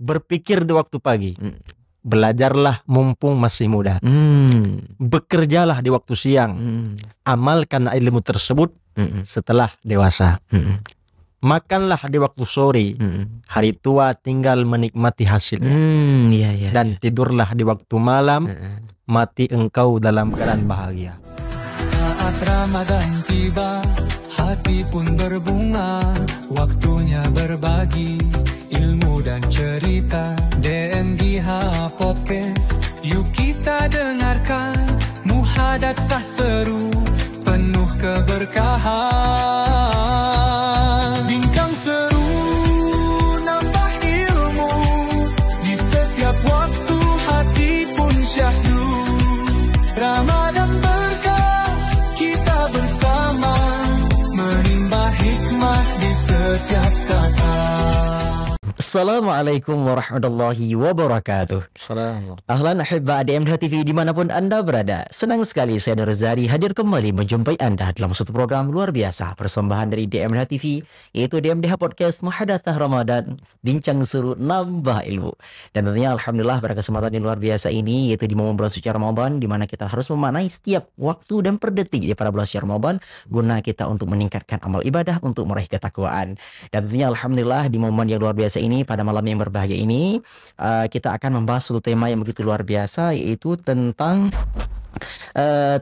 Berpikir di waktu pagi. Belajarlah mumpung masih muda. Bekerjalah di waktu siang. Amalkan ilmu tersebut setelah dewasa. Makanlah di waktu sore. Hari tua tinggal menikmati hasilnya. Dan tidurlah di waktu malam. Mati engkau dalam keadaan bahagia. Saat Ramadan tiba, hati pun berbunga. Waktunya berbagi ilmu dan cerita. DMDH Podcast, yuk kita dengarkan. Muhadatsah seru, penuh keberkahan. Bincang seru, nambah ilmu. Di setiap waktu hati pun syahdu. Ramadan berkah, kita bersama. Menimba hikmah di setiap kata. Assalamualaikum warahmatullahi wabarakatuh. Ahlan ahibba DMDH TV dimanapun Anda berada. Senang sekali saya Nurzari hadir kembali menjumpai Anda dalam satu program luar biasa persembahan dari DMDH TV, yaitu DMDH Podcast Muhadatsah Ramadan, bincang seru nambah ilmu. Dan tentunya alhamdulillah pada kesempatan yang luar biasa ini, yaitu di momen bulan suci Ramadan, di mana kita harus memaknai setiap waktu dan per detik di pada bulan suci Ramadan, guna kita untuk meningkatkan amal ibadah, untuk meraih ketakwaan. Dan tentunya alhamdulillah di momen yang luar biasa ini, pada malam yang berbahagia ini, kita akan membahas satu tema yang begitu luar biasa, yaitu tentang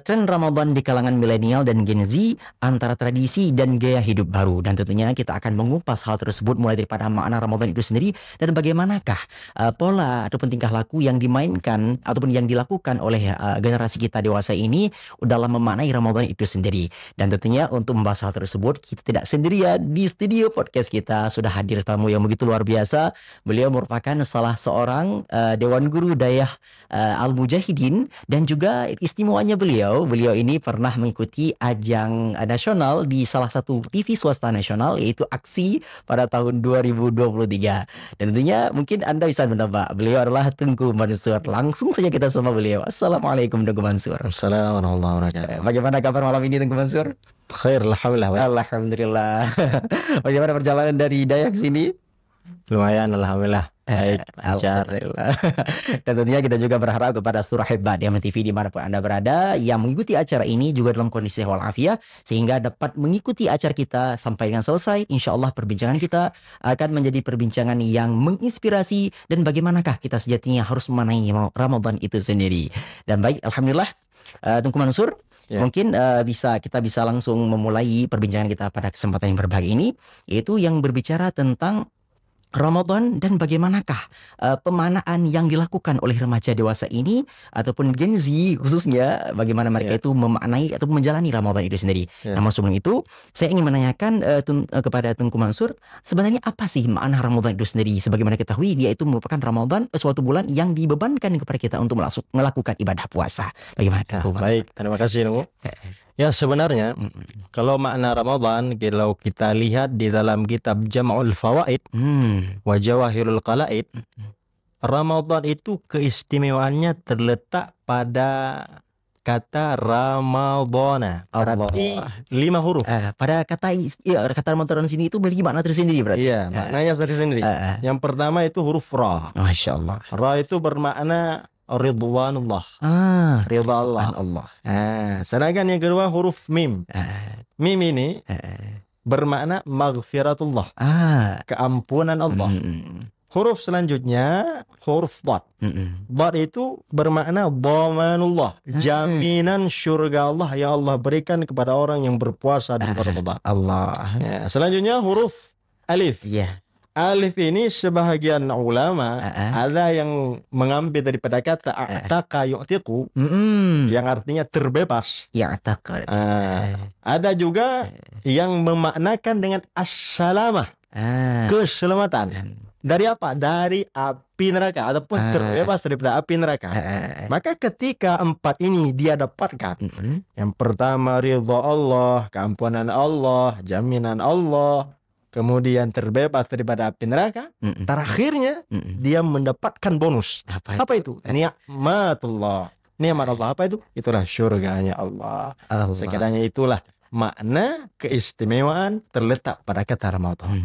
tren Ramadan di kalangan milenial dan Gen Z, antara tradisi dan gaya hidup baru. Dan tentunya kita akan mengupas hal tersebut, mulai daripada makna Ramadan itu sendiri, dan bagaimanakah pola ataupun tingkah laku yang dimainkan ataupun yang dilakukan oleh generasi kita dewasa ini dalam memaknai Ramadan itu sendiri. Dan tentunya untuk membahas hal tersebut, kita tidak sendirian. Di studio podcast kita sudah hadir tamu yang begitu luar biasa. Beliau merupakan salah seorang Dewan Guru Dayah Al-Mujahidin, dan juga istimewanya beliau ini pernah mengikuti ajang nasional di salah satu TV swasta nasional, yaitu Aksi pada tahun 2023. Dan tentunya mungkin Anda bisa menebak, beliau adalah Tengku Mansur. Langsung saja kita sama beliau. Assalamualaikum Tengku Mansur. Assalamualaikum warahmatullahi wabarakatuh. Bagaimana kabar malam ini Tengku Mansur? Khair, alhamdulillah. Alhamdulillah. Bagaimana perjalanan dari Dayak sini? Lumayan, alhamdulillah. Baik, lancar. Dan tentunya kita juga berharap kepada seluruh hebat DMDH TV dimanapun Anda berada yang mengikuti acara ini juga dalam kondisi walafiat, sehingga dapat mengikuti acara kita sampai dengan selesai. Insya Allah perbincangan kita akan menjadi perbincangan yang menginspirasi, dan bagaimanakah kita sejatinya harus memaknai Ramadan itu sendiri. Dan baik, alhamdulillah, Tengku Mansur, mungkin kita bisa langsung memulai perbincangan kita pada kesempatan yang berbahagia ini, yaitu yang berbicara tentang Ramadan dan bagaimanakah pemanaan yang dilakukan oleh remaja dewasa ini ataupun Gen Z khususnya, bagaimana mereka itu memaknai atau menjalani Ramadan itu sendiri. Namun sebelum itu, saya ingin menanyakan kepada Tengku Mansur, sebenarnya apa sih makna Ramadan itu sendiri? Sebagaimana kita ketahui, dia itu merupakan Ramadan, suatu bulan yang dibebankan kepada kita untuk melakukan ibadah puasa. Bagaimana Tengku Mansur? Baik, terima kasih Tengku. Ya, sebenarnya kalau makna Ramadan, kalau kita lihat di dalam kitab Jam'ul Fawaid wa Jawahirul Qala'id, Ramadan itu keistimewaannya terletak pada kata Ramadana. Berarti 5 huruf. Pada kata Ramadan sini itu memiliki makna tersendiri berarti. Iya, maknanya tersendiri. Yang pertama itu huruf Ra. Masya Allah. Ra itu bermakna Ridwanullah, ridha Allah. Sedangkan yang kedua huruf Mim. Mim ini bermakna maghfiratullah, keampunan Allah. Huruf selanjutnya huruf Dad. Dad itu bermakna dhamanullah, jaminan surga Allah yang Allah berikan kepada orang yang berpuasa di Ramadan. Allah. Selanjutnya huruf Alif. Alif ini sebahagian ulama ada yang mengambil daripada kata a'taqa yu'tiqu, yang artinya terbebas. Ada juga yang memaknakan dengan as-salamah, keselamatan. Dari apa? Dari api neraka ataupun terbebas daripada api neraka. Maka ketika 4 ini dia dapatkan, yang pertama ridha Allah, keampunan Allah, jaminan Allah, kemudian terbebas daripada api neraka, terakhirnya dia mendapatkan bonus. Apa itu? Nikmatullah. Nikmat Allah apa itu? Itulah surganya Allah. Sekiranya itulah makna keistimewaan terletak pada kata Ramadan.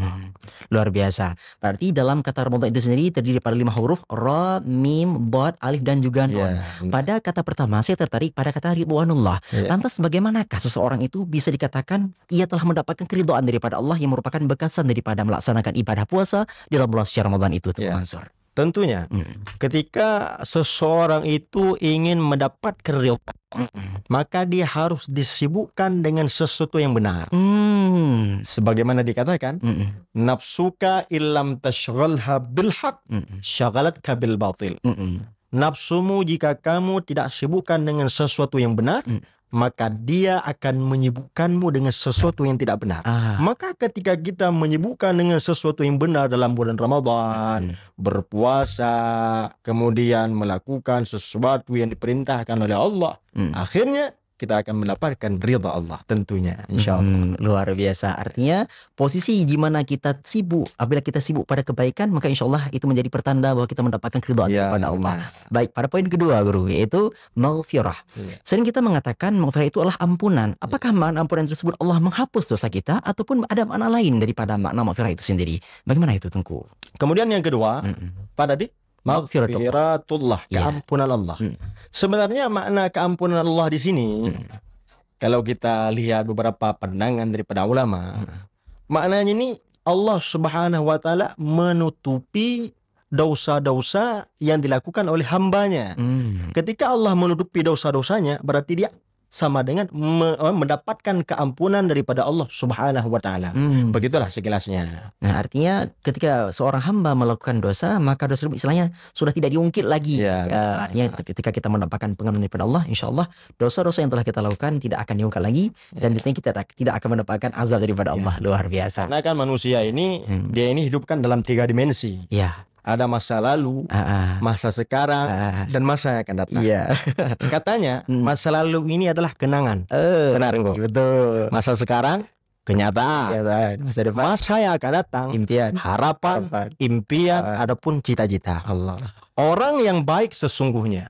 Luar biasa. Berarti dalam kata Ramadan itu sendiri terdiri pada 5 huruf, ra, mim, dad, alif dan juga nun. Pada kata pertama saya tertarik pada kata ridwanullah. Lantas bagaimanakah seseorang itu bisa dikatakan ia telah mendapatkan keridhaan daripada Allah yang merupakan bekasan daripada melaksanakan ibadah puasa di dalam bulan suci Ramadan itu, Mansur? Tentunya, ketika seseorang itu ingin mendapat keridhaan, maka dia harus disibukkan dengan sesuatu yang benar. Sebagaimana dikatakan, nafsuka illam tashghalha bil haq, syagalatka bil batil. Nafsumu jika kamu tidak sibukkan dengan sesuatu yang benar, maka dia akan menyibukkanmu dengan sesuatu yang tidak benar. Maka ketika kita menyibukkan dengan sesuatu yang benar dalam bulan Ramadan, berpuasa, kemudian melakukan sesuatu yang diperintahkan oleh Allah, akhirnya kita akan mendapatkan ridha Allah tentunya, insya Allah. Luar biasa. Artinya posisi di mana kita sibuk, apabila kita sibuk pada kebaikan, maka insya Allah itu menjadi pertanda bahwa kita mendapatkan keridhaan kepada Allah. Baik, pada poin kedua Guru, yaitu maghfirah. Sering kita mengatakan maghfirah itu adalah ampunan. Apakah makna ampunan tersebut Allah menghapus dosa kita, ataupun ada makna lain daripada makna maghfirah itu sendiri? Bagaimana itu, Tengku? Kemudian yang kedua, pada maghfiratullah, keampunan Allah. Sebenarnya makna keampunan Allah di sini, kalau kita lihat beberapa pandangan daripada ulama, maknanya ini Allah Subhanahu wa Ta'ala menutupi dosa-dosa yang dilakukan oleh hambanya. Ketika Allah menutupi dosa-dosanya, berarti dia sama dengan mendapatkan keampunan daripada Allah Subhanahu wa Ta'ala. Begitulah sekilasnya. Nah, artinya ketika seorang hamba melakukan dosa, maka dosa itu istilahnya sudah tidak diungkit lagi. Artinya ketika kita mendapatkan pengampunan daripada Allah, insya Allah dosa-dosa yang telah kita lakukan tidak akan diungkit lagi, dan tentunya kita tidak akan mendapatkan azab daripada Allah. Luar biasa. Karena kan manusia ini, dia ini hidup kan dalam 3 dimensi. Ada masa lalu, masa sekarang, dan masa yang akan datang. Katanya masa lalu ini adalah kenangan. Benar enggak? Betul. Masa sekarang kenyataan. Masa depan, masa yang akan datang, impian, harapan, impian, adapun cita-cita. Orang yang baik sesungguhnya,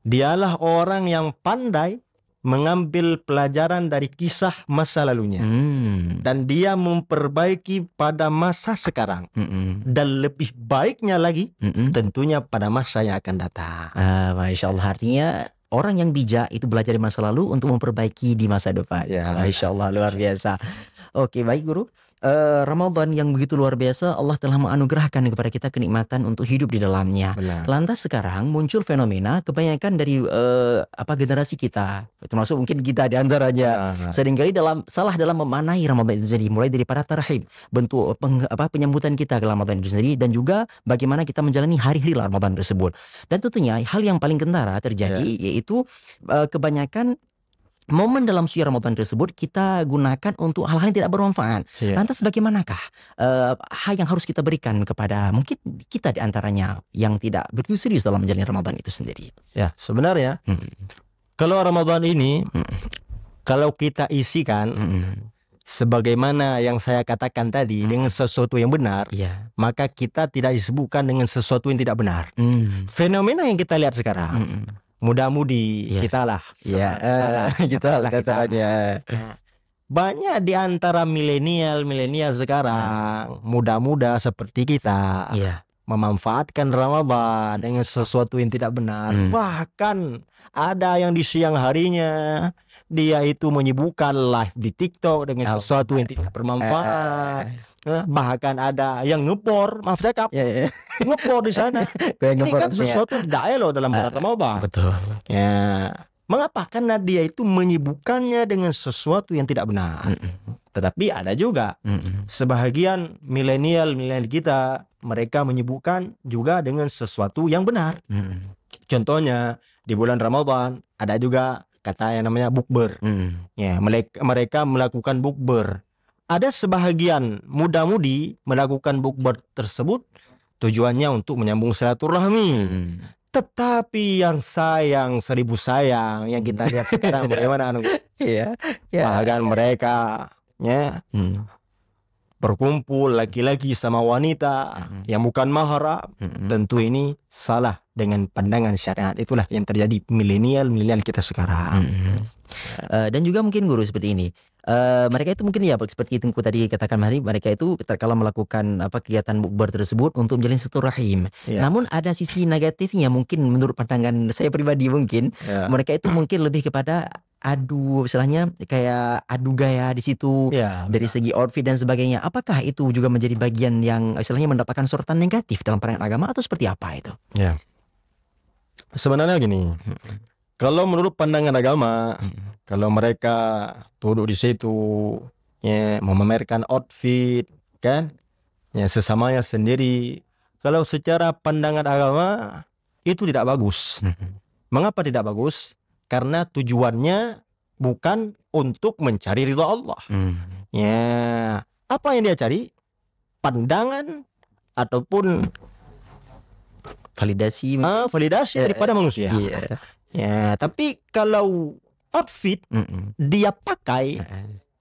dialah orang yang pandai mengambil pelajaran dari kisah masa lalunya, dan dia memperbaiki pada masa sekarang, dan lebih baiknya lagi tentunya pada masa yang akan datang. Masya Allah. Artinya orang yang bijak itu belajar di masa lalu untuk memperbaiki di masa depan. Masya Allah, luar biasa. Oke, baik Guru. Ramadan yang begitu luar biasa, Allah telah menganugerahkan kepada kita kenikmatan untuk hidup di dalamnya. Lantas sekarang muncul fenomena kebanyakan dari generasi kita, termasuk mungkin kita di antaranya, seringkali salah dalam memaknai Ramadan itu sendiri, mulai daripada tarhib, bentuk penyambutan kita ke Ramadan itu sendiri, dan juga bagaimana kita menjalani hari-hari Ramadan tersebut. Dan tentunya hal yang paling kentara terjadi yaitu kebanyakan momen dalam suci Ramadan tersebut kita gunakan untuk hal-hal yang tidak bermanfaat. Lantas bagaimanakah hal yang harus kita berikan kepada mungkin kita di antaranya yang tidak begitu serius dalam menjalani Ramadan itu sendiri? Sebenarnya kalau Ramadan ini kalau kita isikan sebagaimana yang saya katakan tadi dengan sesuatu yang benar, maka kita tidak disebutkan dengan sesuatu yang tidak benar. Fenomena yang kita lihat sekarang, muda-mudi, kita lah. Kita lah katanya. Banyak di antara milenial sekarang, muda-muda seperti kita, memanfaatkan Ramadan dengan sesuatu yang tidak benar. Bahkan ada yang di siang harinya dia itu menyibukkan live di TikTok dengan sesuatu yang tidak bermanfaat. Bahkan ada yang ngepor, maaf cakap, ngepor di sana. Ini kan sesuatu tidak elok dalam bulan Ramadan. Betul. Mengapa? Karena dia itu menyibukkannya dengan sesuatu yang tidak benar. Tetapi ada juga sebahagian milenial kita, mereka menyibukkan juga dengan sesuatu yang benar. Contohnya di bulan Ramadan ada juga kata yang namanya bukber. Mereka melakukan bukber. Ada sebahagian muda-mudi melakukan bukber tersebut tujuannya untuk menyambung silaturahmi. Tetapi yang sayang, 1000 sayang yang kita lihat sekarang bagaimana? Bahkan mereka berkumpul laki-laki sama wanita yang bukan mahram. Tentu ini salah dengan pandangan syariat. Itulah yang terjadi milenial kita sekarang. Dan juga mungkin Guru seperti ini, mereka itu mungkin ya seperti Tengku tadi katakan Mari, mereka itu kalau melakukan kegiatan bukber tersebut untuk menjalin silaturahim. Namun ada sisi negatifnya mungkin menurut pandangan saya pribadi mungkin mereka itu mungkin lebih kepada istilahnya kayak adu gaya di situ dari segi outfit dan sebagainya. Apakah itu juga menjadi bagian yang istilahnya mendapatkan sorotan negatif dalam pandangan agama atau seperti apa itu? Ya. Sebenarnya gini, kalau menurut pandangan agama, kalau mereka duduk di situ memamerkan outfit kan, sesamanya sendiri. Kalau secara pandangan agama itu tidak bagus. Mengapa tidak bagus? Karena tujuannya bukan untuk mencari ridha Allah. Apa yang dia cari? Pandangan ataupun validasi daripada manusia. Tapi kalau outfit dia pakai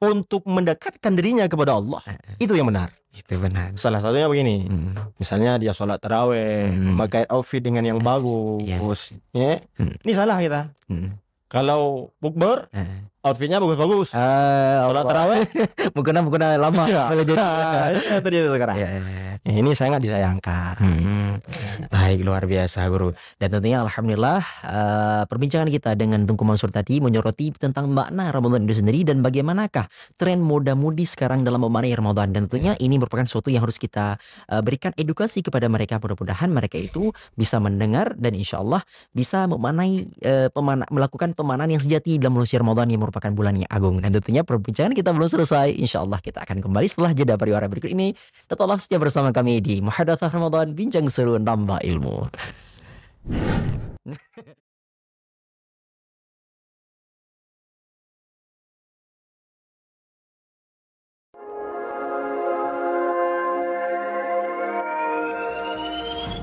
untuk mendekatkan dirinya kepada Allah, itu yang benar. Itu benar. Salah satunya begini, misalnya dia sholat taraweh, memakai outfit dengan yang bagus, ini salah kita. Kalau bukber, outfitnya bagus-bagus. Sholat taraweh, mukena lama. Itu dia sekarang. Ini sangat disayangkan. Baik, luar biasa Guru. Dan tentunya alhamdulillah perbincangan kita dengan Tengku Mansur tadi menyoroti tentang makna Ramadan itu sendiri dan bagaimanakah tren muda-mudi sekarang dalam memaknai Ramadan. Dan tentunya ini merupakan sesuatu yang harus kita berikan edukasi kepada mereka. Mudah-mudahan mereka itu bisa mendengar dan insya Allah bisa memaknai melakukan pemahaman yang sejati dalam manusia Ramadan yang merupakan bulan yang agung. Dan tentunya perbincangan kita belum selesai. Insya Allah kita akan kembali setelah jeda pariwara berikut ini. Tetaplah setia bersama kami di Muhadatsah Ramadan, bincang seru nambah ilmu.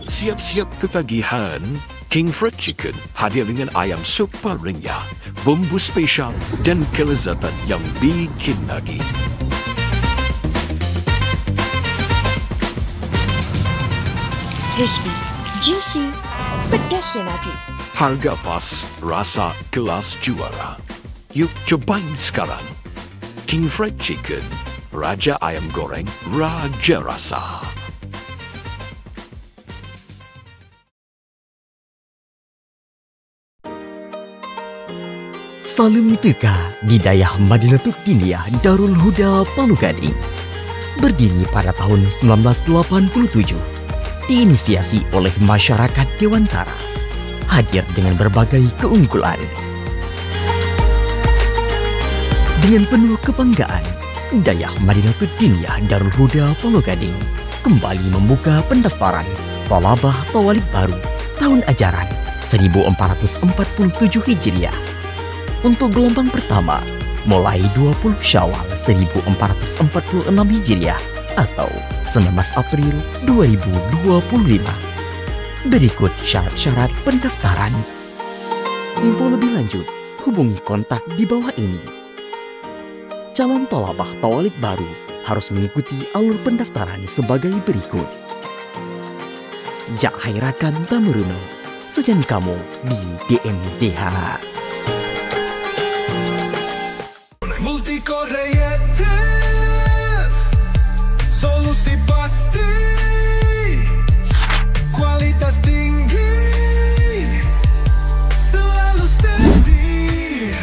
Siap-siap ketagihan, King Fried Chicken hadir dengan ayam super renyah, bumbu spesial dan kelezatan yang bikin nagih. Crispy, juicy, pedasnya lagi. Harga pas, rasa kelas juara. Yuk cobain sekarang. King Fried Chicken, Raja Ayam Goreng, Raja Rasa. Salim Teka, Bidayah Madinatul Diniyah Darul Huda Palu Gading. Berdiri pada tahun 1987, diinisiasi oleh masyarakat Dewantara, hadir dengan berbagai keunggulan. Dengan penuh kebanggaan, Bidayah Madinatul Diniyah Darul Huda Palu Gading kembali membuka pendaftaran Thalabah Thawalib baru tahun ajaran 1447 Hijriah. Untuk gelombang pertama, mulai 20 Syawal 1446 Hijriah atau 19 April 2025. Berikut syarat-syarat pendaftaran. Info lebih lanjut, hubungi kontak di bawah ini. Calon Thalabah Thawalib baru harus mengikuti alur pendaftaran sebagai berikut. Jak Hairakan Tamuruno, sejan kamu di DMDH. Multicore Creative, solusi pasti, kualitas tinggi, selalu steady.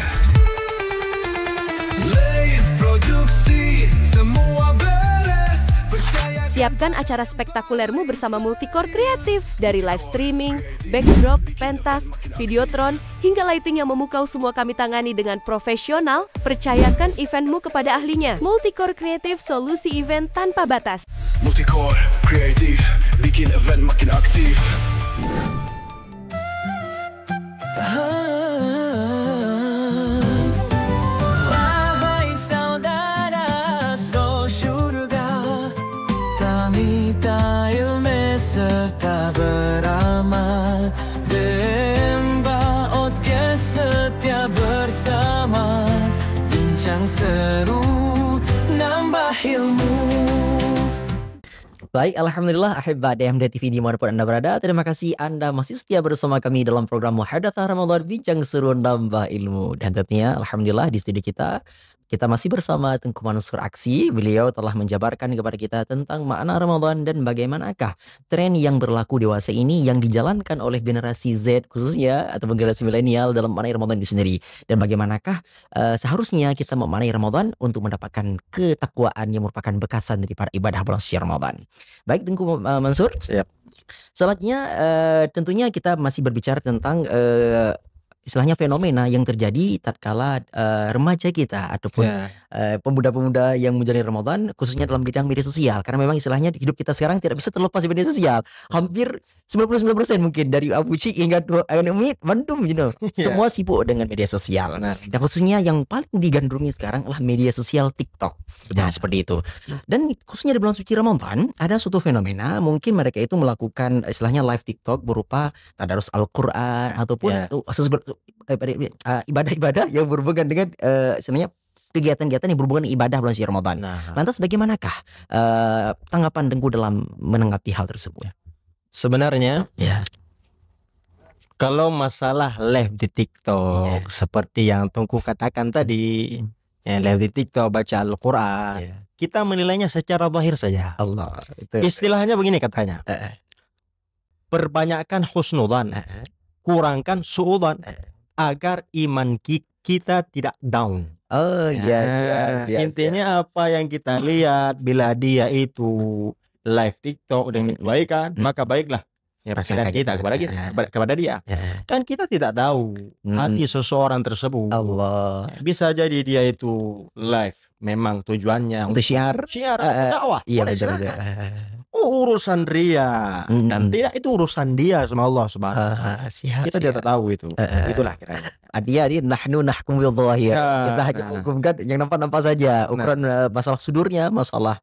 Live produksi, semua beres, percaya. Siapkan acara spektakulermu bersama Multicore Kreatif. Dari live streaming, backdrop, pentas, videotron, hingga lighting yang memukau semua kami tangani dengan profesional. Percayakan eventmu kepada ahlinya. Multicore Kreatif, solusi event tanpa batas. Multicore Kreatif, bikin event makin aktif. Wahai saudara, so syurga, tamita ilmu serta beramal, demba otke setia bersama, bincang seru nambah ilmu. Baik, alhamdulillah ahibba DMD TV dimanapun Anda berada. Terima kasih Anda masih setia bersama kami dalam program Muhadatsah Ramadan, bincang seru nambah ilmu. Dan tentunya alhamdulillah di studio kita Kita masih bersama Tengku Mansur Aksi. Beliau telah menjabarkan kepada kita tentang makna Ramadan dan bagaimanakah tren yang berlaku dewasa ini yang dijalankan oleh generasi Z khususnya atau generasi milenial dalam memaknai Ramadan itu sendiri. Dan bagaimanakah seharusnya kita memaknai Ramadan untuk mendapatkan ketakwaan yang merupakan bekasan daripada ibadah bulan suci Ramadan. Baik Tengku Mansur. Siap. Selanjutnya tentunya kita masih berbicara tentang istilahnya fenomena yang terjadi tatkala remaja kita ataupun pemuda-pemuda yang menjalani Ramadan khususnya dalam bidang media sosial, karena memang istilahnya hidup kita sekarang tidak bisa terlepas dari media sosial. Hampir 99% mungkin dari Abu Cik hingga Umi Mantum semua sibuk dengan media sosial. Dan khususnya yang paling digandrungi sekarang adalah media sosial TikTok. Nah, seperti itu. Dan khususnya di bulan suci Ramadan ada suatu fenomena mungkin mereka itu melakukan istilahnya live TikTok berupa tadarus Al-Qur'an ataupun ibadah-ibadah yang berhubungan dengan istilahnya kegiatan-kegiatan yang berhubungan dengan ibadah bulan suci Ramadan. Lantas bagaimanakah tanggapan Tengku dalam menanggapi hal tersebut? Sebenarnya kalau masalah live di TikTok seperti yang Tengku katakan tadi, live di TikTok baca Al-Qur'an, kita menilainya secara zahir saja. Allah, itu. Istilahnya begini katanya. Perbanyakkan husnudzan, kurangkan suudzan agar iman kita tidak down. Oh yes. Intinya apa yang kita lihat bila dia itu live TikTok dengan kebaikan, maka baiklah perasaan kita kepada dia. Kan kita tidak tahu hati seseorang tersebut. Allah. Bisa jadi dia itu live memang tujuannya untuk syiar dakwah. Iya, urusan ria dan tidak itu urusan dia sama Allah Subhanahu wa taala. Kita tidak tahu itu. Itulah kiranya. Dia nahnu nahkum bil dhahir. Kita hanya menghukumkan yang nampak-nampak saja. Ukuran masalah sudurnya, masalah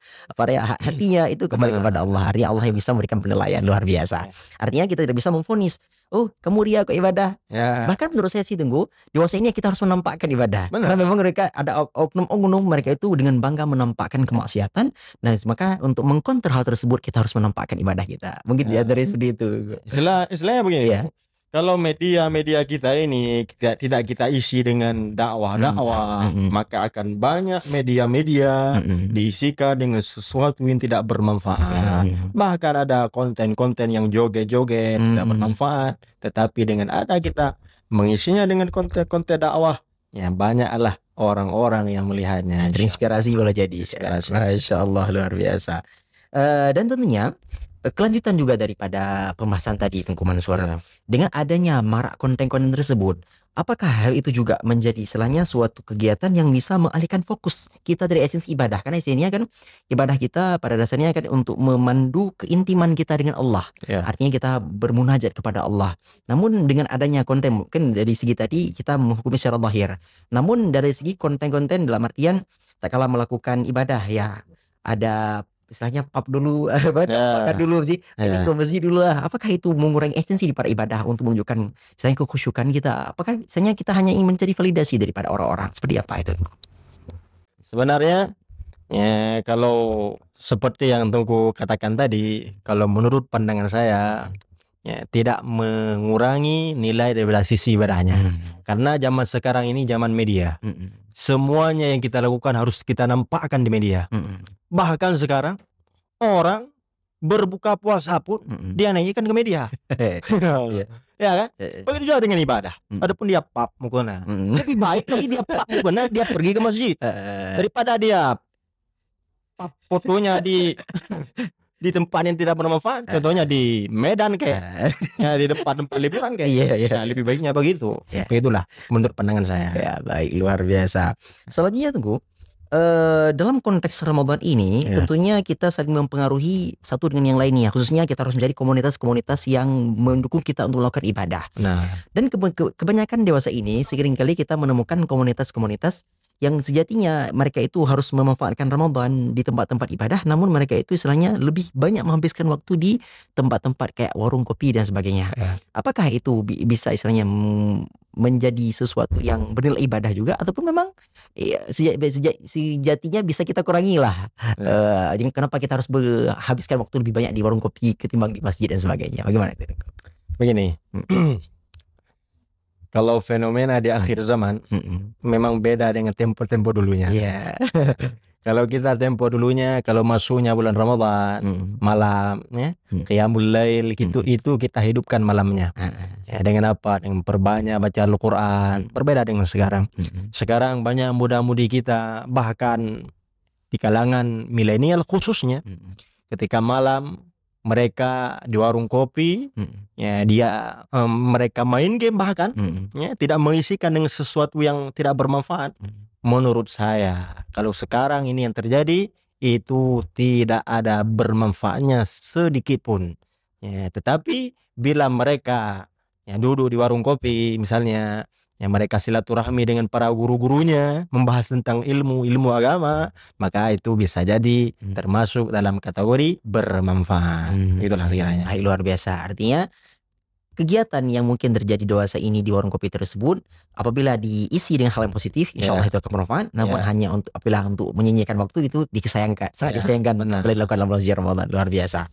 hatinya itu kembali kepada Allah. Artinya Allah yang bisa memberikan penilaian luar biasa. Artinya kita tidak bisa memvonis, oh kamu ria kok ibadah. Bahkan menurut saya sih Tengku, dewasa ini kita harus menampakkan ibadah. Karena memang mereka ada oknum-oknum mereka itu dengan bangga menampakkan kemaksiatan. Nah, maka untuk mengkonter hal tersebut kita harus menampakkan ibadah kita. Mungkin dari seperti itu. Istilahnya begini. Kalau media kita ini tidak kita isi dengan dakwah, maka akan banyak media-media diisikan dengan sesuatu yang tidak bermanfaat. Bahkan ada konten-konten yang joget-joget tidak bermanfaat. Tetapi dengan ada kita mengisinya dengan konten-konten dakwah, ya banyaklah orang-orang yang melihatnya. Terinspirasi boleh jadi. Masya Allah, luar biasa. Dan tentunya kelanjutan juga daripada pembahasan tadi Tengku Mansur, dengan adanya marak konten-konten tersebut, apakah hal itu juga menjadi istilahnya suatu kegiatan yang bisa mengalihkan fokus kita dari esensi ibadah? Karena istilahnya kan ibadah kita pada dasarnya kan untuk memandu keintiman kita dengan Allah. Artinya kita bermunajat kepada Allah. Namun dengan adanya konten, mungkin dari segi tadi kita menghukumi secara lahir. Namun dari segi konten-konten dalam artian tak kalah melakukan ibadah ya ada istilahnya pap dulu, makan dulu sih, ini promosi dulu lah. Apakah itu mengurangi esensi daripada ibadah untuk menunjukkan istilahnya kekhusyukan kita? Apakah misalnya kita hanya ingin mencari validasi daripada orang-orang? Seperti apa itu? Sebenarnya kalau seperti yang Tengku katakan tadi, kalau menurut pandangan saya tidak mengurangi nilai daripada sisi ibadahnya. Karena zaman sekarang ini zaman media. Semuanya yang kita lakukan harus kita nampakkan di media. Bahkan sekarang orang berbuka puasa pun dia naikkan ke media. Ya kan? Begitu juga dengan ibadah. Adapun dia pap mukena, lebih baik lagi dia pap mukena, dia pergi ke masjid daripada dia pap fotonya di tempat yang tidak bermanfaat. Contohnya di Medan kayak di tempat liburan kayak lebih baiknya begitu. Begitulah menurut pandangan saya. Ya baik, luar biasa. Selanjutnya Tengku, dalam konteks Ramadan ini tentunya kita saling mempengaruhi satu dengan yang lainnya. Khususnya kita harus menjadi komunitas-komunitas yang mendukung kita untuk melakukan ibadah. Dan kebanyakan dewasa ini seringkali kita menemukan komunitas-komunitas yang sejatinya mereka itu harus memanfaatkan Ramadan di tempat-tempat ibadah, namun mereka itu istilahnya lebih banyak menghabiskan waktu di tempat-tempat kayak warung kopi dan sebagainya. Apakah itu bisa istilahnya menjadi sesuatu yang bernilai ibadah juga, ataupun memang sejatinya bisa kita kurangi lah? Kenapa kita harus menghabiskan waktu lebih banyak di warung kopi ketimbang di masjid dan sebagainya? Bagaimana itu? Begini. Kalau fenomena di akhir zaman memang beda dengan tempo-tempo dulunya. Iya. Kalau kita tempo dulunya, kalau masuknya bulan Ramadan, malam, ya, qiyamul lail, itu kita hidupkan malamnya. Ya, dengan apa? Dengan perbanyak baca Al-Quran. Berbeda dengan sekarang. Sekarang banyak muda-mudi kita, bahkan di kalangan milenial khususnya, ketika malam mereka di warung kopi, ya mereka main game bahkan, ya, tidak mengisikan dengan sesuatu yang tidak bermanfaat. Menurut saya, kalau sekarang ini yang terjadi, itu tidak ada bermanfaatnya sedikit pun. Ya, tetapi bila mereka duduk di warung kopi misalnya, ya mereka silaturahmi dengan para guru-gurunya, membahas tentang ilmu agama, maka itu bisa jadi termasuk dalam kategori bermanfaat. Itulah sekiranya. Luar biasa. Artinya kegiatan yang mungkin terjadi dewasa ini di warung kopi tersebut, apabila diisi dengan hal yang positif, insya Allah itu akan bermanfaat. Namun hanya apabila untuk menyanyikan waktu, itu disayangkan, sangat disayangkan bila dilakukan dalam bulan Ramadan. Luar biasa.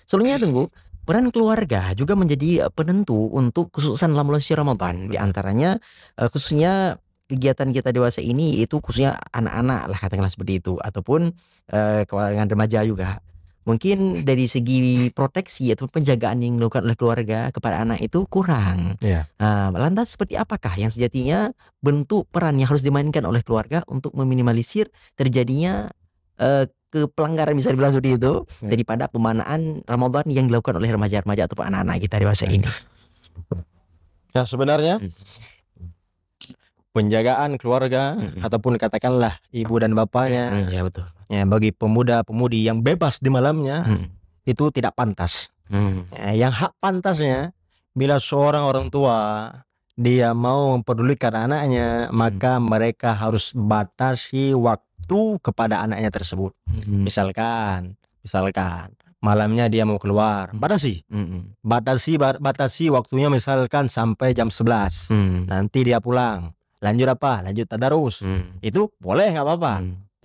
Selanjutnya tunggu, peran keluarga juga menjadi penentu untuk kesuksesan dalam bulan Ramadan. Di antaranya khususnya kegiatan kita dewasa ini, itu khususnya anak-anak lah katakanlah seperti itu, ataupun kalangan remaja juga. Mungkin dari segi proteksi atau penjagaan yang dilakukan oleh keluarga kepada anak itu kurang. Lantas seperti apakah yang sejatinya bentuk peran yang harus dimainkan oleh keluarga untuk meminimalisir terjadinya kepelanggaran, bisa dibilang seperti itu, daripada pemanaan Ramadan yang dilakukan oleh remaja-remaja ataupun anak-anak kita dewasa ini? Ya, sebenarnya penjagaan keluarga ataupun katakanlah ibu dan bapaknya, ya betul, ya, bagi pemuda-pemudi yang bebas di malamnya, itu tidak pantas. Ya, yang hak pantasnya bila seorang orang tua dia mau mempedulikan anaknya, maka mereka harus batasi waktu kepada anaknya tersebut. Misalkan malamnya dia mau keluar, batasi waktunya, misalkan sampai jam 11. Nanti dia pulang, lanjut tadarus. Itu boleh, nggak apa-apa.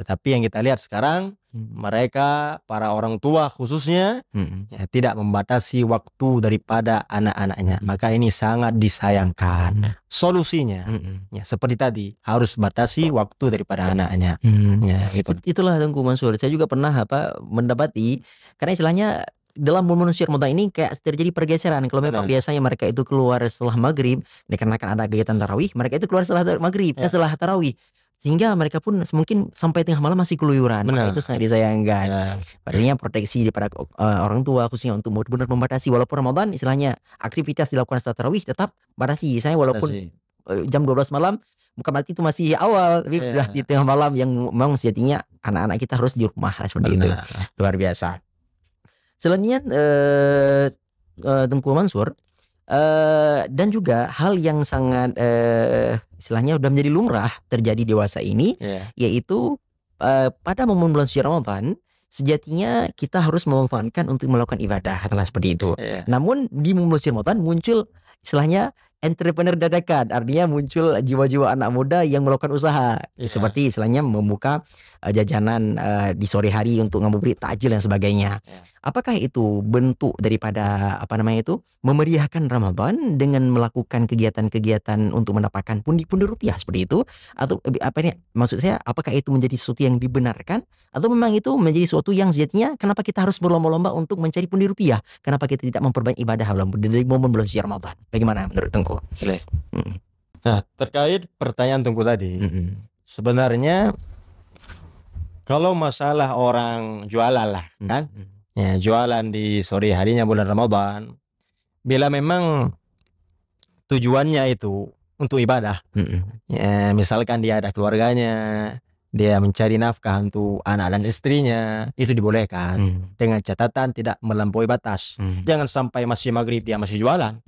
Tetapi yang kita lihat sekarang, mereka para orang tua khususnya ya, tidak membatasi waktu daripada anak-anaknya. Maka ini sangat disayangkan. Solusinya ya seperti tadi, harus batasi waktu daripada anaknya. Ya, gitu. Itulah Tengku Mansur. Saya juga pernah mendapati, karena istilahnya dalam bulan Ramadan ini kayak terjadi pergeseran. Kalau memang biasanya mereka itu keluar setelah maghrib, dikarenakan ada kegiatan tarawih, mereka itu keluar setelah maghrib, setelah tarawih, sehingga mereka pun mungkin sampai tengah malam masih keluyuran. Itu sangat disayangkan. Padahal proteksi daripada orang tua khususnya untuk benar-benar membatasi, walaupun Ramadan istilahnya aktivitas dilakukan setelah tarawih tetap batasi. Saya walaupun jam 12 malam, bukan berarti itu masih awal, tapi sudah di tengah malam yang memang sejatinya anak-anak kita harus di rumah seperti itu. Luar biasa. Selanjutnya Tengku Mansur, dan juga hal yang sangat istilahnya sudah menjadi lumrah terjadi dewasa ini, yaitu pada momen bulan suci Ramadan sejatinya kita harus memanfaatkan untuk melakukan ibadah, katakanlah seperti itu. Namun di momen bulan suci Ramadan muncul istilahnya entrepreneur dadakan, artinya muncul jiwa-jiwa anak muda yang melakukan usaha, seperti istilahnya membuka jajanan di sore hari untuk memberi takjil dan sebagainya. Apakah itu bentuk daripada memeriahkan Ramadan dengan melakukan kegiatan-kegiatan untuk mendapatkan pundi-pundi rupiah seperti itu, atau maksud saya, apakah itu menjadi sesuatu yang dibenarkan, atau memang itu menjadi sesuatu yang sejatinya kenapa kita harus berlomba-lomba untuk mencari pundi rupiah? Kenapa kita tidak memperbanyak ibadah dari momen bulan suci Ramadan? Bagaimana menurut Tengku? Nah, terkait pertanyaan Tengku tadi, sebenarnya kalau masalah orang jualan lah kan, ya, jualan di sore harinya bulan Ramadan, bila memang tujuannya itu untuk ibadah, ya, misalkan dia ada keluarganya, dia mencari nafkah untuk anak dan istrinya, itu dibolehkan dengan catatan tidak melampaui batas. Jangan sampai masih maghrib dia masih jualan,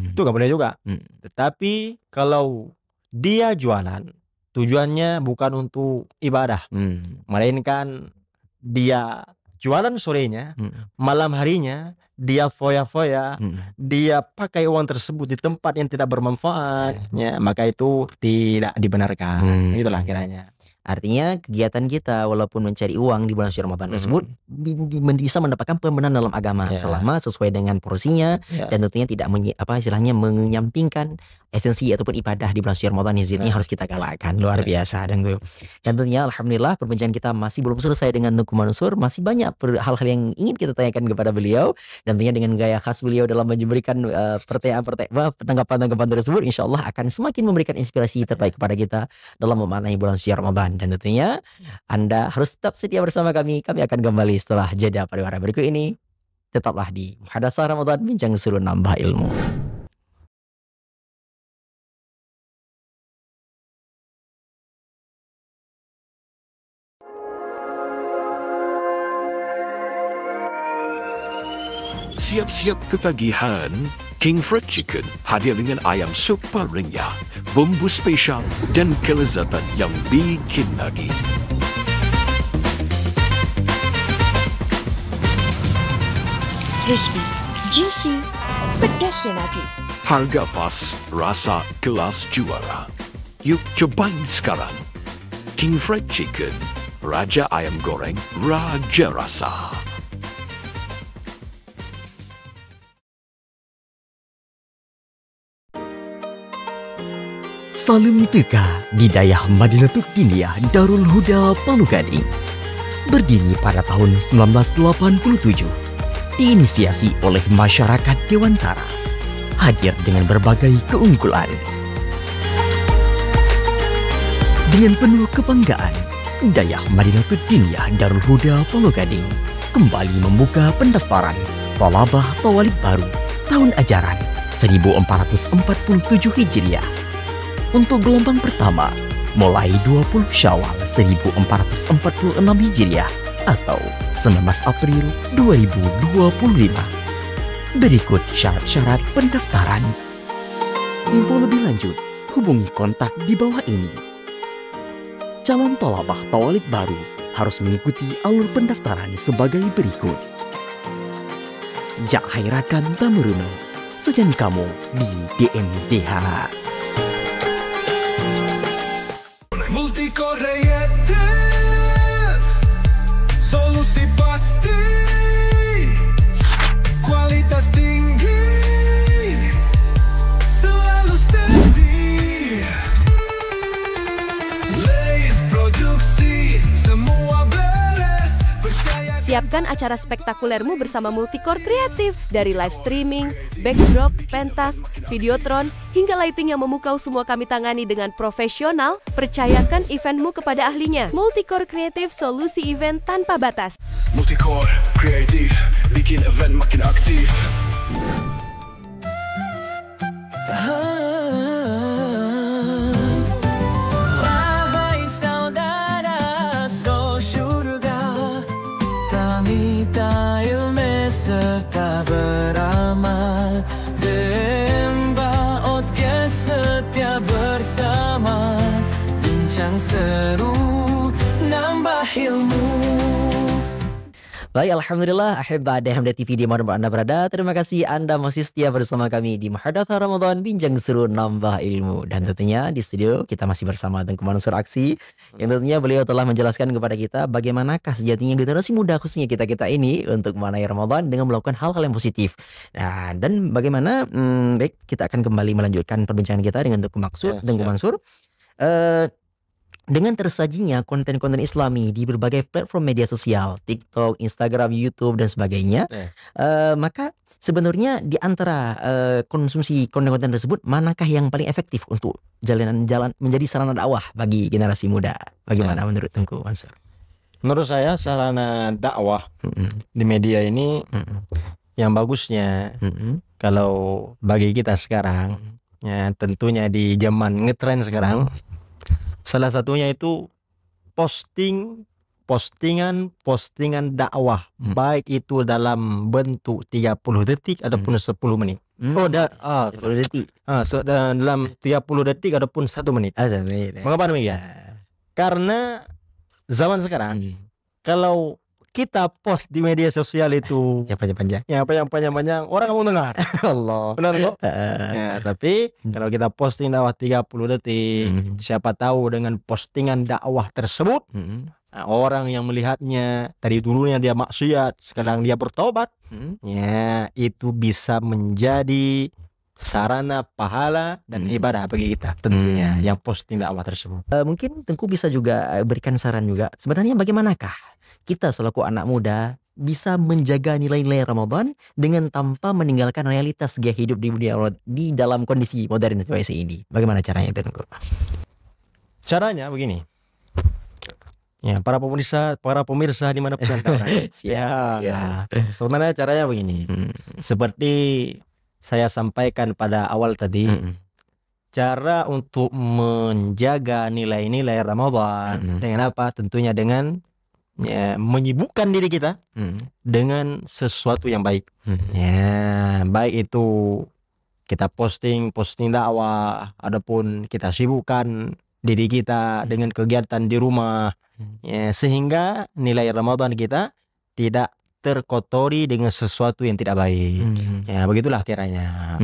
itu nggak boleh juga. Tetapi kalau dia jualan tujuannya bukan untuk ibadah, melainkan dia jualan sorenya, malam harinya dia foya-foya, dia pakai uang tersebut di tempat yang tidak bermanfaat, ya, maka itu tidak dibenarkan. Itulah kiranya. Artinya kegiatan kita walaupun mencari uang di bulan suci Ramadan tersebut bisa mendapatkan pembenaran dalam agama selama sesuai dengan porsinya dan tentunya tidak istilahnya menyampingkan esensi ataupun ibadah di bulan suci Ramadan yang harus kita galakkan. Luar biasa dan tentunya alhamdulillah perbincangan kita masih belum selesai dengan Tengku Mansur, masih banyak hal-hal yang ingin kita tanyakan kepada beliau dan tentunya dengan gaya khas beliau dalam memberikan tanggapan-tanggapan tersebut insyaallah akan semakin memberikan inspirasi terbaik kepada kita dalam memaknai bulan suci Ramadan. Dan tentunya Anda harus tetap setia bersama kami. Kami akan kembali setelah jeda pariwara berikut ini. Tetaplah di Muhadasah Ramadan, bincang seru nambah ilmu. Siap-siap ketagihan, King Fried Chicken hadir dengan ayam super renyah, bumbu spesial dan kelezatan yang bikin nagih. Crispy, juicy, pedasnya nagih. Harga pas, rasa kelas juara. Yuk cobain sekarang. King Fried Chicken, Raja Ayam Goreng, Raja Rasa. Salim Teka di Dayah Madinatul Diniyah Darul Huda Palu Gading. Berdiri pada tahun 1987, diinisiasi oleh masyarakat Dewantara, hadir dengan berbagai keunggulan. Dengan penuh kebanggaan, Dayah Madinatul Diniyah Darul Huda Palu Gading kembali membuka pendaftaran Thalabah Tawalib baru tahun ajaran 1447 Hijriah. Untuk gelombang pertama, mulai 20 Syawal 1446 Hijriah atau 19 April 2025. Berikut syarat-syarat pendaftaran. Info lebih lanjut, hubungi kontak di bawah ini. Calon thalabah tawalib baru harus mengikuti alur pendaftaran sebagai berikut. Jak Hairakan Tamuruno, sejan kamu di DMDH. Multicore Creative, solusi pasti, kualitas tinggi, selalu steady. Live produksi, semua beres, percaya. Siapkan acara spektakulermu bersama Multicore Kreatif. Dari live streaming, backdrop, pentas, videotron, hingga lighting yang memukau semua kami tangani dengan profesional. Percayakan eventmu kepada ahlinya. Multicore Kreatif, solusi event tanpa batas. Multicore Creative, bikin event makin aktif. Wahai saudara, so syurga, tanita ilmu serta beramal, demba otke setia bersama, bincang seru nambah ilmu. Baik, alhamdulillah, ahibba DMD TV di mana Anda berada. Terima kasih Anda masih setia bersama kami di Muhadasah Ramadan, bincang seru nambah ilmu. Dan tentunya di studio kita masih bersama Tengku Mansur Aksi, yang tentunya beliau telah menjelaskan kepada kita bagaimanakah sejatinya generasi muda khususnya kita ini untuk memaknai Ramadan dengan melakukan hal-hal yang positif. Nah, dan bagaimana baik, kita akan kembali melanjutkan perbincangan kita dengan Tengku Mansur. Dengan tersajinya konten-konten Islami di berbagai platform media sosial, TikTok, Instagram, YouTube dan sebagainya, maka sebenarnya di antara konsumsi konten-konten tersebut, manakah yang paling efektif untuk jalan menjadi sarana dakwah bagi generasi muda? Bagaimana menurut Tengku Mansur? Menurut saya sarana dakwah di media ini yang bagusnya kalau bagi kita sekarang, ya tentunya di zaman ngetren sekarang. Salah satunya itu postingan dakwah, baik itu dalam bentuk 30 detik ataupun 10 menit. 10 detik. Dalam 30 detik ataupun 1 menit. Mengapa demikian? Karena zaman sekarang kalau kita post di media sosial itu yang panjang-panjang, yang panjang-panjang, orang mau dengar. Allah. Benar kok? Ya, tapi kalau kita posting dakwah 30 detik, siapa tahu dengan postingan dakwah tersebut, nah, orang yang melihatnya dari dulunya dia maksiat, sekarang dia bertobat, ya itu bisa menjadi sarana pahala dan ibadah bagi kita tentunya yang posting dakwah tersebut. Mungkin Tengku bisa juga berikan saran juga. Sebenarnya bagaimanakah kita selaku anak muda bisa menjaga nilai-nilai Ramadan dengan tanpa meninggalkan realitas gaya hidup di dunia di dalam kondisi modern situasi ini? Bagaimana caranya Tengku? Caranya begini. Ya, para pemirsa dimanapun Anda. Siap. Ya. Sebenarnya caranya begini. Seperti saya sampaikan pada awal tadi, cara untuk menjaga nilai-nilai Ramadan dengan apa? Tentunya dengan menyibukkan diri kita dengan sesuatu yang baik. Ya, baik itu kita posting dakwah, adapun kita sibukkan diri kita dengan kegiatan di rumah, ya, sehingga nilai Ramadan kita tidak terkotori dengan sesuatu yang tidak baik. Ya, begitulah kiranya.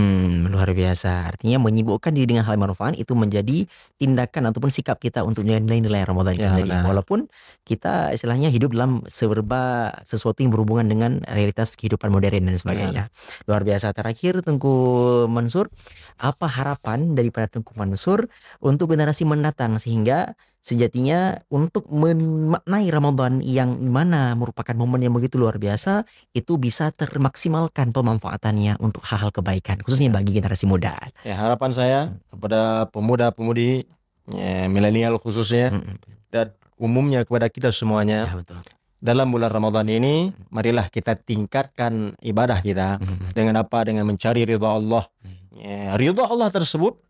Luar biasa. Artinya menyibukkan diri dengan hal yang manfaat itu menjadi tindakan ataupun sikap kita untuk nilai-nilai Ramadan itu sendiri. Walaupun kita istilahnya hidup dalam serba sesuatu yang berhubungan dengan realitas kehidupan modern dan sebagainya. Luar biasa. Terakhir Tengku Mansur, apa harapan daripada Tengku Mansur untuk generasi mendatang sehingga sejatinya untuk memaknai Ramadan yang mana merupakan momen yang begitu luar biasa itu bisa termaksimalkan pemanfaatannya untuk hal-hal kebaikan khususnya bagi generasi muda. Ya, harapan saya kepada pemuda-pemudi, ya, milenial khususnya, dan umumnya kepada kita semuanya, dalam bulan Ramadan ini marilah kita tingkatkan ibadah kita dengan apa? Dengan mencari ridha Allah. Ya, ridha Allah tersebut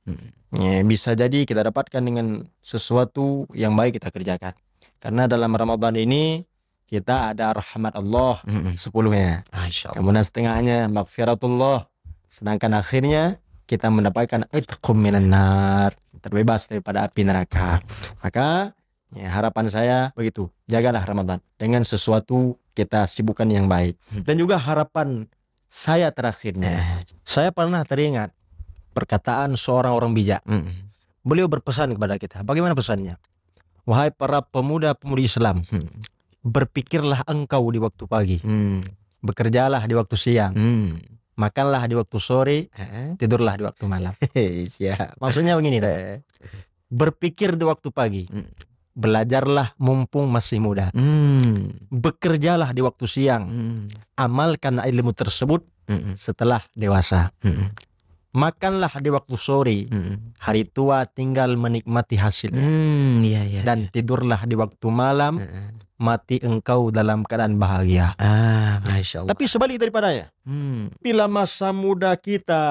ya, bisa jadi kita dapatkan dengan sesuatu yang baik kita kerjakan. Karena dalam Ramadan ini kita ada rahmat Allah 10-nya. Kemudian setengahnya maghfiratullah. Sedangkan akhirnya kita mendapatkan itqum minan nar, terbebas daripada api neraka. Maka ya, harapan saya begitu, jagalah Ramadan dengan sesuatu kita sibukkan yang baik. Dan juga harapan saya terakhirnya, saya pernah teringat perkataan seorang orang bijak. Beliau berpesan kepada kita. Bagaimana pesannya? Wahai para pemuda-pemudi Islam, berpikirlah engkau di waktu pagi, bekerjalah di waktu siang, makanlah di waktu sore, tidurlah di waktu malam. Maksudnya begini, berpikir di waktu pagi, belajarlah mumpung masih muda, bekerjalah di waktu siang, amalkan ilmu tersebut setelah dewasa, makanlah di waktu sore, hari tua tinggal menikmati hasilnya, dan tidurlah di waktu malam, mati engkau dalam keadaan bahagia. Masya Allah. Tapi sebalik daripadanya, bila masa muda kita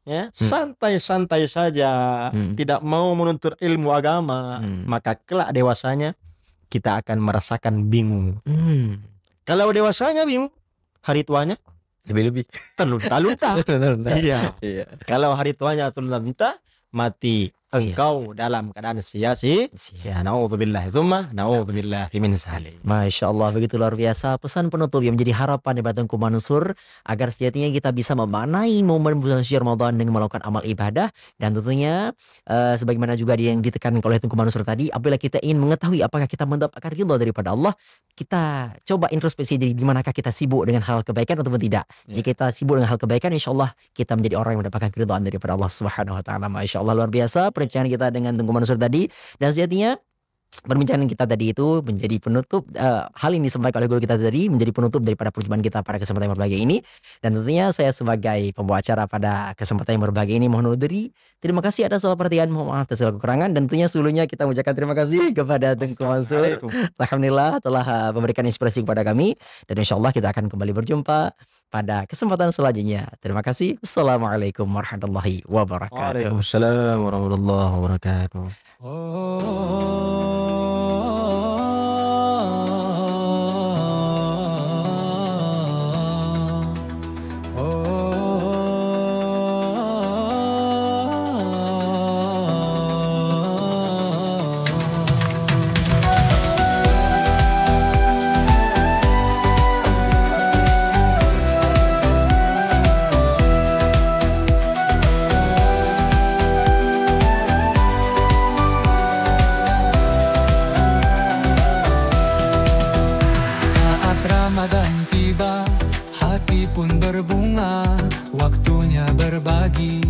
ya santai-santai saja, tidak mau menuntut ilmu agama, maka kelak dewasanya kita akan merasakan bingung. Kalau dewasanya bingung, hari tuanya lebih terlunta-lunta. Iya. Kalau hari tuanya terlunta-lunta, mati engkau dalam keadaan sia-sia. Ya, naudzubillah, tsumma naudzubillah min zalik. Masya Allah, begitu luar biasa pesan penutup yang menjadi harapan daripada Tengku Mansur agar sejatinya kita bisa memaknai momen bulan suci Ramadan dengan melakukan amal ibadah. Dan tentunya sebagaimana juga yang ditekankan oleh Tengku Mansur tadi, apabila kita ingin mengetahui apakah kita mendapatkan ridha daripada Allah, kita coba introspeksi diri, di manakah kita sibuk dengan hal kebaikan ataupun tidak. Jika kita sibuk dengan hal kebaikan, insya Allah kita menjadi orang yang mendapatkan keridhaan daripada Allah Subhanahu Wa Taala. Masya Allah, luar biasa perbincangan kita dengan Tengku Mansur tadi. Dan sejatinya perbincangan kita tadi itu menjadi penutup, hal ini disampaikan oleh guru kita tadi menjadi penutup daripada perjumpaan kita pada kesempatan yang berbahagia ini. Dan tentunya saya sebagai pembawa acara pada kesempatan yang berbahagia ini mohon undur diri. Terima kasih atas segala perhatian, mohon maaf atas segala kekurangan. Dan tentunya sebelumnya kita mengucapkan terima kasih kepada Tengku Mansur. Alhamdulillah telah memberikan inspirasi kepada kami. Dan insya Allah kita akan kembali berjumpa pada kesempatan selanjutnya. Terima kasih. Assalamualaikum warahmatullahi wabarakatuh. Waalaikumsalam warahmatullahi wabarakatuh. waktunya berbagi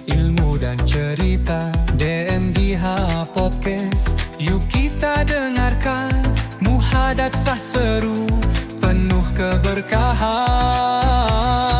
ilmu dan cerita. DMDH Podcast, yuk kita dengarkan muhadatsah seru penuh keberkahan.